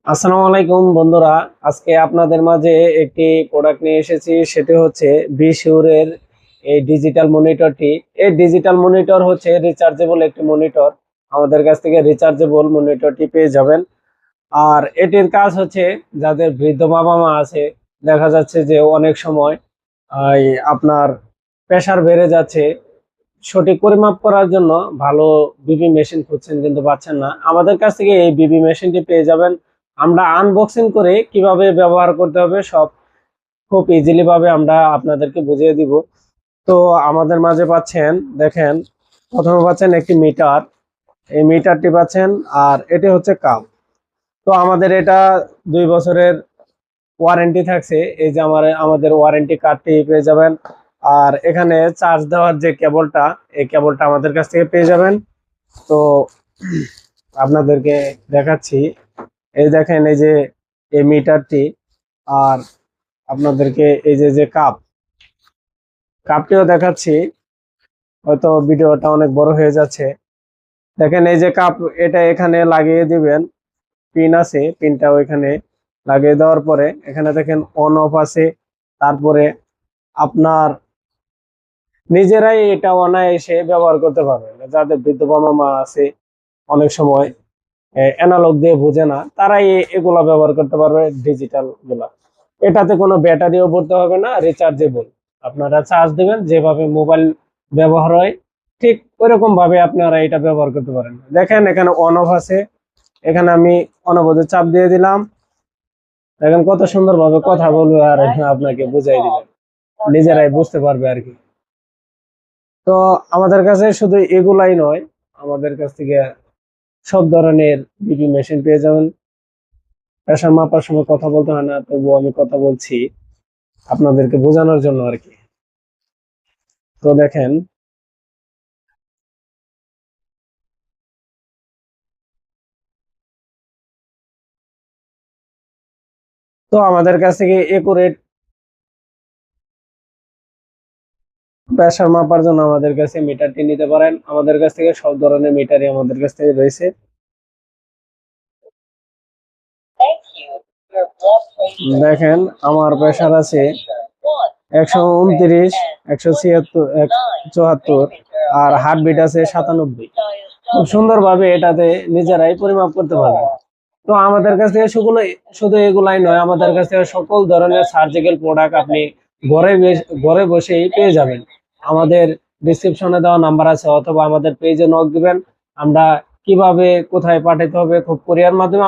আসসালামু আলাইকুম বন্ধুরা। আজকে আপনাদের মাঝে একটি প্রোডাক্ট নিয়ে এসেছি, সেটি হচ্ছে বিশিউরের এই ডিজিটাল মনিটরটি। এই ডিজিটাল মনিটর হচ্ছে রিচার্জেবল একটি মনিটর। আমাদের কাছ থেকে রিচার্জেবল মনিটরটি পেয়ে যাবেন। আর এটির কাজ হচ্ছে, যাদের বৃদ্ধ বাবা মা আছে, দেখা যাচ্ছে যে অনেক সময় আপনার প্রেসার বেড়ে যাচ্ছে, সঠিক পরিমাপ করার জন্য ভালো বিবি মেশিন খুঁজছেন কিন্তু পাচ্ছেন না, আমাদের কাছ থেকে এই বিবি মেশিনটি পেয়ে যাবেন। আমরা আনবক্সিং করে কিভাবে ব্যবহার করতে হবে সব খুব ইজিলি ভাবে আমরা আপনাদেরকে বুঝিয়ে দিব। তো আমাদের মাঝে পাচ্ছেন, দেখেন, প্রথমে পাচ্ছেন একটি মিটার। এই মিটারটি পাচ্ছেন, আর এটি হচ্ছে কাপ। তো আমাদের এটা 2 বছরের ওয়ারেন্টি থাকছে। এই যে আমাদের ওয়ারেন্টি কার্ডটি পেয়ে যাবেন। আর এখানে চার্জ দেওয়ার যে কেবলটা, এই কেবলটা আমাদের কাছ থেকে পেয়ে যাবেন। তো আপনাদেরকে দেখাচ্ছি, এই দেখেন, এই যে এই মিটারটি। আর আপনাদেরকে এই যে যে কাপটিও দেখাচ্ছি। হয়তো ভিডিওটা অনেক বড় হয়ে যাচ্ছে। দেখেন এই যে কাপ, এটা এখানে লাগিয়ে দিবেন। পিন আছে, পিনটা ওইখানে লাগিয়ে দেওয়ার পরে এখানে দেখেন অন অফ আছে। তারপরে আপনার নিজেরাই এটা অনায়াসে ব্যবহার করতে পারবেন। যাদের বৃদ্ধ বাবা মা আছে, অনেক সময় অ্যানালগ দিয়ে বোঝে না, তারাই এগুলা ব্যবহার করতে পারবে, ডিজিটাল গুলা। এটাতে কোনো ব্যাটারিও ভরতে হবে না, রিচার্জেবল। আপনারা চার্জ দিবেন, যেভাবে মোবাইল ব্যবহার হয় ঠিক ওইরকম ভাবে আপনারা এটা ব্যবহার করতে পারেন। দেখেন এখানে অন অফ আছে, এখানে আমি অনবরত চাপ দিয়ে দিলাম। দেখেন কত সুন্দর ভাবে কথা বলবে আর আপনাকে বুঝাই দিবেন, নিজেরাই বুঝতে পারবে আর কি। তো আমাদের কাছে শুধু এগুলাই নয়, আমাদের কাছ থেকে সব ধরনের বিপি মেশিন পেয়ে যাবেন। প্রেশার মাপার সময় কথা বলতে হয় না, তবুও আমি কথা বলছি আপনাদেরকে বোঝানোর জন্য আর কি। তো দেখেন, তো আমাদের কাছ থেকে একুরেট প্রেশার মাপার জন্য আমাদের কাছে মিটারটি নিতে পারেন। আমাদের কাছ থেকে সব ধরনের মিটারই আমাদের কাছ থেকে রয়েছে। দেখেন আমার প্রেশার আছে 129, 176, 174, আর হার্টবিট আছে 97। খুব সুন্দরভাবে এটাতে নিজেরাই পরিমাপ করতে পারবে। তো আমাদের কাছ থেকে শুধু এগুলাই নয়, আমাদের কাছ থেকে সকল ধরনের সার্জিক্যাল প্রোডাক্ট আপনি ঘরে বসেই পেয়ে যাবেন। আমাদের ডিসক্রিপশনে দেওয়া নাম্বার আছে, অথবা আমাদের পেজে নক দিবেন। আমরা কিভাবে কোথায় পাঠাতে হবে, খুব কুরিয়ার মাধ্যমে